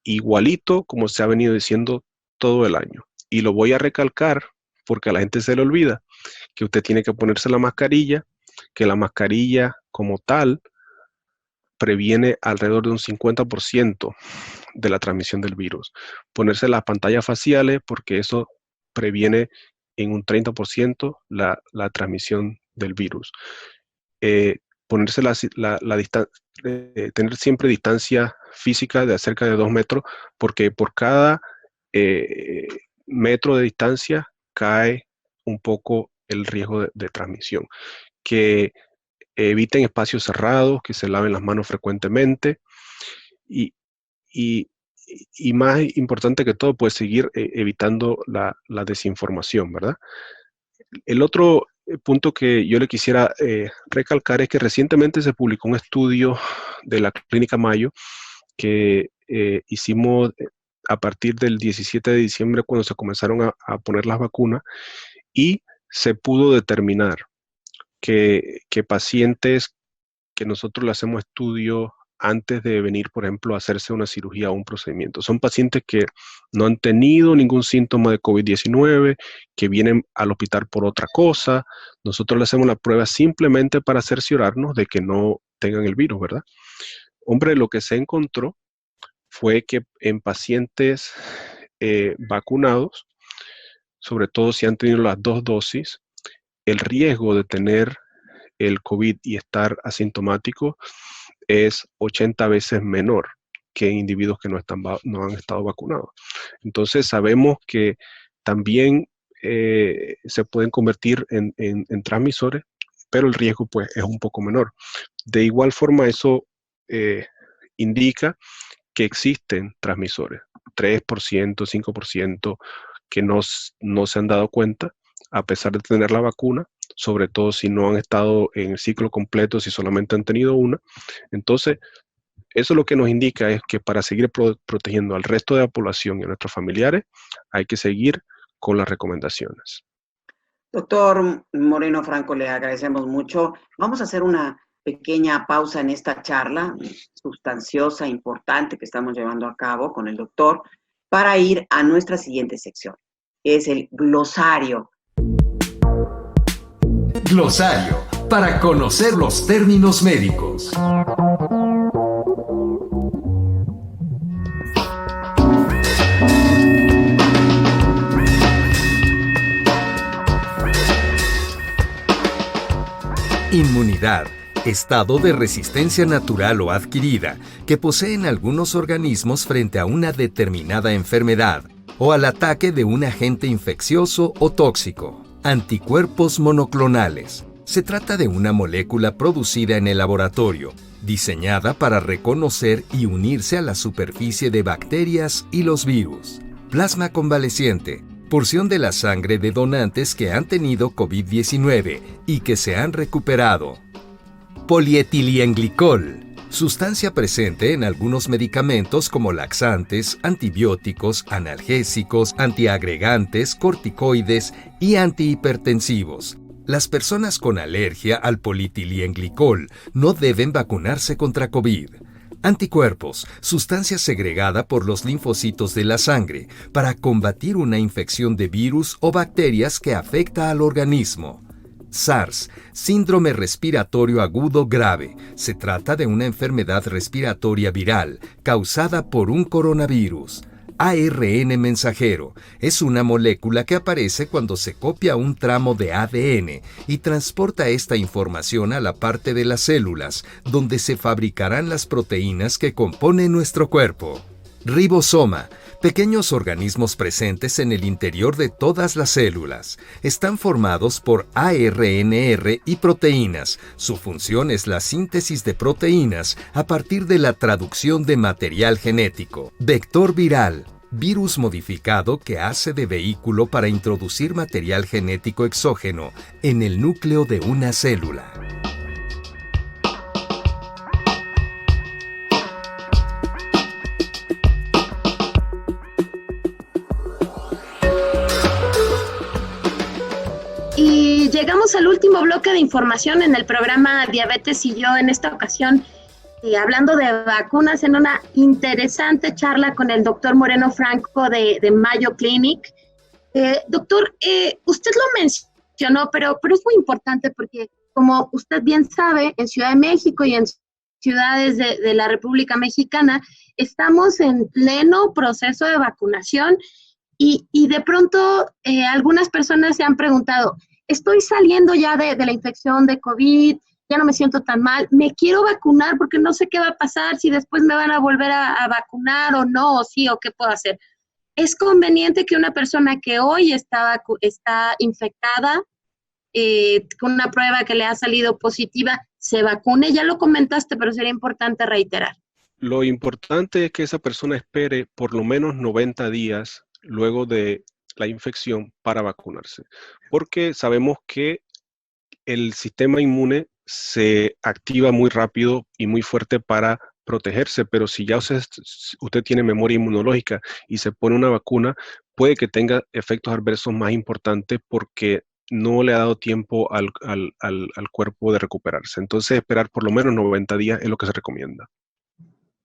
Igualito como se ha venido diciendo todo el año. Y lo voy a recalcar porque a la gente se le olvida que usted tiene que ponerse la mascarilla, que la mascarilla como tal previene alrededor de un 50% de la transmisión del virus. Ponerse las pantallas faciales porque eso previene en un 30% la transmisión del virus. Ponerse tener siempre distancia física de cerca de 2 metros, porque por cada metro de distancia cae un poco el riesgo de transmisión. Que eviten espacios cerrados, que se laven las manos frecuentemente y más importante que todo, pues seguir evitando la desinformación, ¿verdad? El otro punto que yo le quisiera recalcar es que recientemente se publicó un estudio de la Clínica Mayo que hicimos a partir del 17 de diciembre cuando se comenzaron a poner las vacunas y se pudo determinar que pacientes que nosotros le hacemos estudio antes de venir, por ejemplo, a hacerse una cirugía o un procedimiento. Son pacientes que no han tenido ningún síntoma de COVID-19, que vienen al hospital por otra cosa. Nosotros le hacemos la prueba simplemente para cerciorarnos de que no tengan el virus, ¿verdad? Hombre, lo que se encontró fue que en pacientes vacunados, sobre todo si han tenido las 2 dosis, el riesgo de tener el COVID y estar asintomático es 80 veces menor que en individuos que no han estado vacunados. Entonces sabemos que también se pueden convertir en transmisores, pero el riesgo pues es un poco menor. De igual forma eso indica que existen transmisores, 3%, 5%, que no se han dado cuenta a pesar de tener la vacuna, sobre todo si no han estado en el ciclo completo, si solamente han tenido una. Entonces, eso lo que nos indica es que para seguir protegiendo al resto de la población y a nuestros familiares, hay que seguir con las recomendaciones. Doctor Moreno Franco, le agradecemos mucho. Vamos a hacer una pequeña pausa en esta charla sustanciosa, importante que estamos llevando a cabo con el doctor, para ir a nuestra siguiente sección, que es el glosario. Glosario, para conocer los términos médicos. Inmunidad, estado de resistencia natural o adquirida que poseen algunos organismos frente a una determinada enfermedad o al ataque de un agente infeccioso o tóxico. Anticuerpos monoclonales. Se trata de una molécula producida en el laboratorio, diseñada para reconocer y unirse a la superficie de bacterias y los virus. Plasma convaleciente. Porción de la sangre de donantes que han tenido COVID-19 y que se han recuperado. Polietilengglicol. sustancia presente en algunos medicamentos como laxantes, antibióticos, analgésicos, antiagregantes, corticoides y antihipertensivos. Las personas con alergia al polietilenglicol no deben vacunarse contra COVID. Anticuerpos, sustancia segregada por los linfocitos de la sangre para combatir una infección de virus o bacterias que afecta al organismo. SARS, síndrome respiratorio agudo grave. Se trata de una enfermedad respiratoria viral causada por un coronavirus. ARN mensajero es una molécula que aparece cuando se copia un tramo de ADN y transporta esta información a la parte de las células, donde se fabricarán las proteínas que componen nuestro cuerpo. Ribosoma, pequeños organismos presentes en el interior de todas las células. Están formados por ARNR y proteínas. Su función es la síntesis de proteínas a partir de la traducción de material genético. Vector viral, virus modificado que hace de vehículo para introducir material genético exógeno en el núcleo de una célula. Y llegamos al último bloque de información en el programa Diabetes y yo, en esta ocasión hablando de vacunas, en una interesante charla con el doctor Moreno Franco de Mayo Clinic. Doctor, usted lo mencionó, pero es muy importante porque, como usted bien sabe, en Ciudad de México y en ciudades de la República Mexicana, estamos en pleno proceso de vacunación y de pronto algunas personas se han preguntado, estoy saliendo ya de la infección de COVID, ya no me siento tan mal, me quiero vacunar porque no sé qué va a pasar, si después me van a volver a vacunar o no, o sí, o qué puedo hacer. ¿Es conveniente que una persona que hoy está infectada, con una prueba que le ha salido positiva, se vacune? Ya lo comentaste, pero sería importante reiterar. Lo importante es que esa persona espere por lo menos 90 días luego de la infección para vacunarse, porque sabemos que el sistema inmune se activa muy rápido y muy fuerte para protegerse, pero si ya usted tiene memoria inmunológica y se pone una vacuna, puede que tenga efectos adversos más importantes porque no le ha dado tiempo al cuerpo de recuperarse. Entonces, esperar por lo menos 90 días es lo que se recomienda.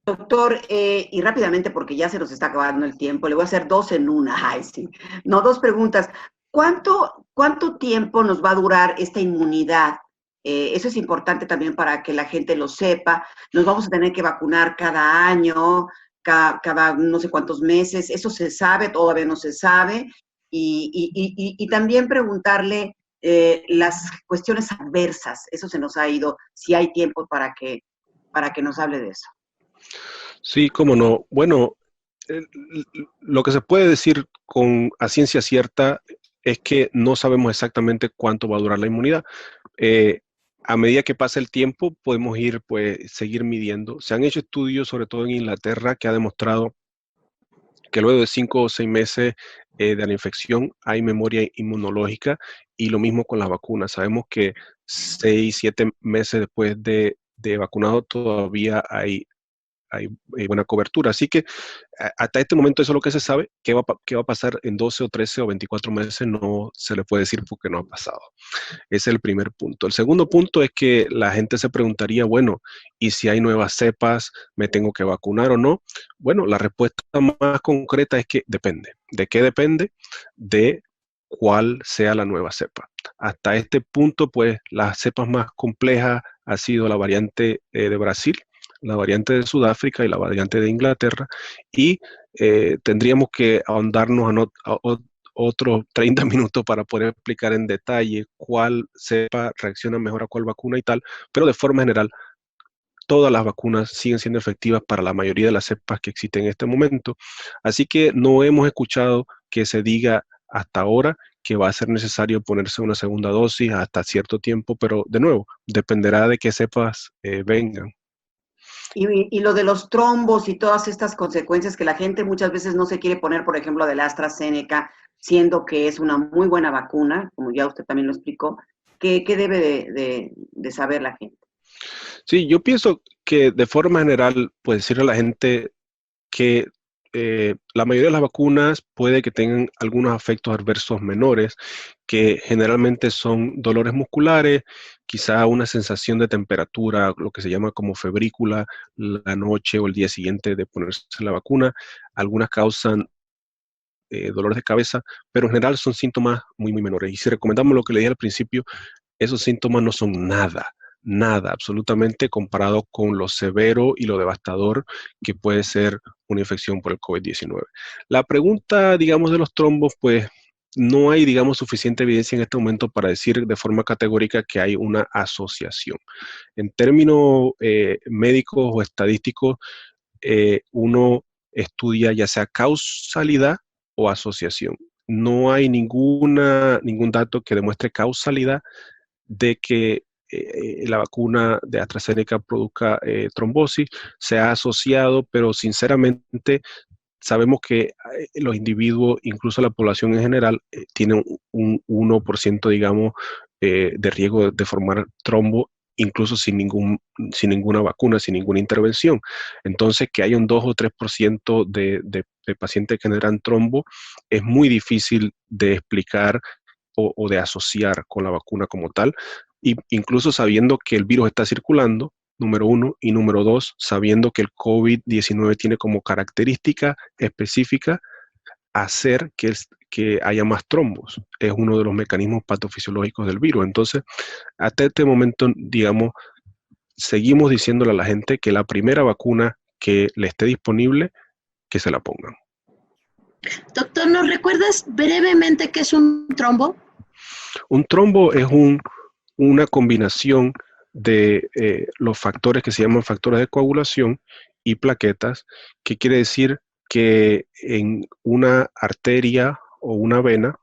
Doctor, y rápidamente, porque ya se nos está acabando el tiempo, le voy a hacer dos en una. Ay, sí. No, dos preguntas. ¿Cuánto tiempo nos va a durar esta inmunidad? Eso es importante también para que la gente lo sepa. Nos vamos a tener que vacunar cada año, cada no sé cuántos meses. ¿Eso se sabe? Todavía no se sabe. Y también preguntarle las cuestiones adversas. Eso se nos ha ido, si hay tiempo para que nos hable de eso. Sí, cómo no. Bueno, lo que se puede decir a ciencia cierta es que no sabemos exactamente cuánto va a durar la inmunidad. A medida que pasa el tiempo, podemos seguir midiendo. Se han hecho estudios, sobre todo en Inglaterra, que ha demostrado que luego de 5 o 6 meses de la infección hay memoria inmunológica, y lo mismo con las vacunas. Sabemos que 6, 7 meses después de vacunado todavía hay buena cobertura. Así que hasta este momento eso es lo que se sabe. ¿Qué va a pasar en 12 o 13 o 24 meses? No se le puede decir porque no ha pasado. Ese es el primer punto. El segundo punto es que la gente se preguntaría, bueno, ¿y si hay nuevas cepas, me tengo que vacunar o no? Bueno, la respuesta más concreta es que depende. ¿De qué depende? De cuál sea la nueva cepa. Hasta este punto, pues, las cepas más complejas ha sido la variante de Brasil, la variante de Sudáfrica y la variante de Inglaterra, y tendríamos que ahondarnos a otros 30 minutos para poder explicar en detalle cuál cepa reacciona mejor a cuál vacuna y tal, pero de forma general, todas las vacunas siguen siendo efectivas para la mayoría de las cepas que existen en este momento, así que no hemos escuchado que se diga hasta ahora que va a ser necesario ponerse una segunda dosis hasta cierto tiempo, pero de nuevo, dependerá de qué cepas vengan. Y lo de los trombos y todas estas consecuencias que la gente muchas veces no se quiere poner, por ejemplo, de la AstraZeneca, siendo que es una muy buena vacuna, como ya usted también lo explicó, ¿qué debe de saber la gente? Sí, yo pienso que de forma general, pues decirle a la gente que la mayoría de las vacunas puede que tengan algunos efectos adversos menores, que generalmente son dolores musculares, quizá una sensación de temperatura, lo que se llama como febrícula, la noche o el día siguiente de ponerse la vacuna. Algunas causan dolores de cabeza, pero en general son síntomas muy, muy menores. Y si recomendamos lo que le dije al principio, esos síntomas no son nada, absolutamente comparado con lo severo y lo devastador que puede ser una infección por el COVID-19. La pregunta, digamos, de los trombos, pues no hay, digamos, suficiente evidencia en este momento para decir de forma categórica que hay una asociación. En términos médicos o estadísticos, uno estudia ya sea causalidad o asociación. No hay ningún dato que demuestre causalidad de que la vacuna de AstraZeneca produzca trombosis. Se ha asociado, pero sinceramente sabemos que los individuos, incluso la población en general, tienen un 1%, digamos, de riesgo de formar trombo, incluso sin ninguna vacuna, sin ninguna intervención. Entonces, que haya un 2 o 3% de pacientes que generan trombo es muy difícil de explicar o de asociar con la vacuna como tal, y incluso sabiendo que el virus está circulando, número 1, y número 2, sabiendo que el COVID-19 tiene como característica específica hacer que haya más trombos. Es uno de los mecanismos patofisiológicos del virus. Entonces, hasta este momento, digamos, seguimos diciéndole a la gente que la primera vacuna que le esté disponible, que se la pongan. Doctor, ¿nos recuerdas brevemente qué es un trombo? Un trombo es una combinación de los factores que se llaman factores de coagulación y plaquetas, que quiere decir que en una arteria o una vena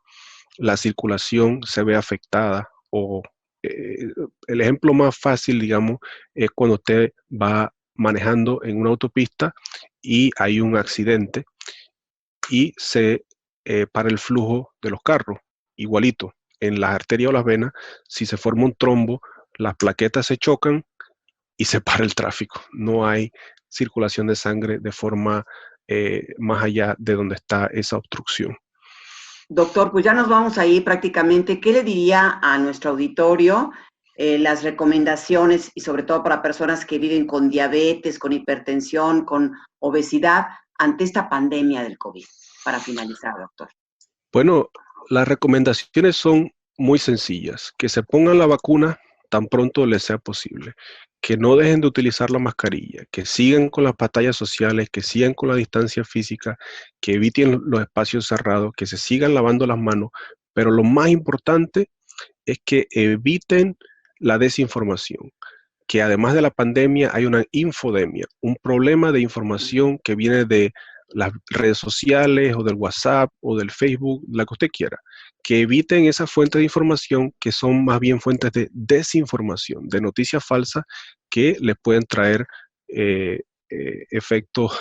la circulación se ve afectada, o el ejemplo más fácil, digamos, es cuando usted va manejando en una autopista y hay un accidente y se para el flujo de los carros, igualito. En las arterias o las venas, si se forma un trombo, las plaquetas se chocan y se para el tráfico. No hay circulación de sangre de forma más allá de donde está esa obstrucción. Doctor, pues ya nos vamos a ir prácticamente. ¿Qué le diría a nuestro auditorio las recomendaciones, y sobre todo para personas que viven con diabetes, con hipertensión, con obesidad, ante esta pandemia del COVID? Para finalizar, doctor. Bueno, las recomendaciones son muy sencillas. Que se pongan la vacuna tan pronto les sea posible. Que no dejen de utilizar la mascarilla. Que sigan con las pantallas sociales. Que sigan con la distancia física. Que eviten los espacios cerrados. Que se sigan lavando las manos. Pero lo más importante es que eviten la desinformación. Que además de la pandemia hay una infodemia. Un problema de información que viene de las redes sociales o del WhatsApp o del Facebook, la que usted quiera, que eviten esas fuentes de información que son más bien fuentes de desinformación, de noticias falsas que les pueden traer efectos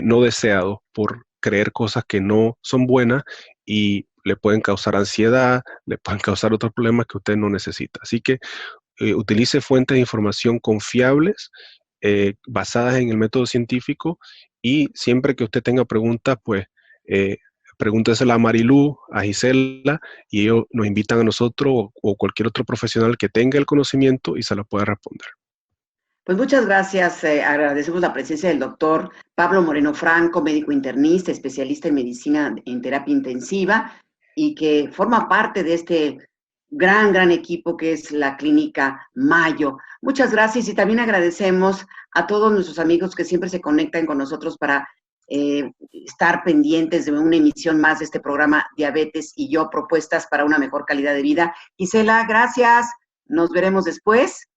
no deseados por creer cosas que no son buenas y le pueden causar ansiedad, le pueden causar otros problemas que usted no necesita. Así que utilice fuentes de información confiables, basadas en el método científico, y siempre que usted tenga preguntas, pues pregúntesela a Marilú, a Gisela, y ellos nos invitan a nosotros o cualquier otro profesional que tenga el conocimiento y se la pueda responder. Pues muchas gracias. Agradecemos la presencia del doctor Pablo Moreno Franco, médico internista, especialista en medicina en terapia intensiva, y que forma parte de este gran equipo que es la Clínica Mayo. Muchas gracias, y también agradecemos a todos nuestros amigos que siempre se conectan con nosotros para estar pendientes de una emisión más de este programa Diabetes y Yo, propuestas para una mejor calidad de vida. Gisela, gracias. Nos veremos después.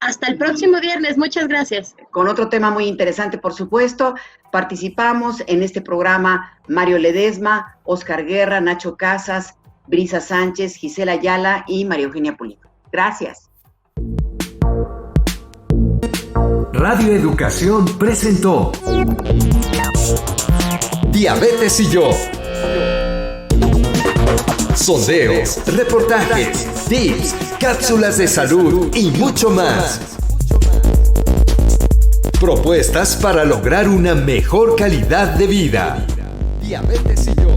Hasta el próximo viernes. Muchas gracias. Con otro tema muy interesante, por supuesto. Participamos en este programa Mario Ledesma, Oscar Guerra, Nacho Casas, Brisa Sánchez, Gisela Ayala y María Eugenia Pulido. Gracias. Radio Educación presentó Diabetes y Yo. Sondeos, reportajes, tips, cápsulas de salud y mucho más. Propuestas para lograr una mejor calidad de vida. Diabetes y yo.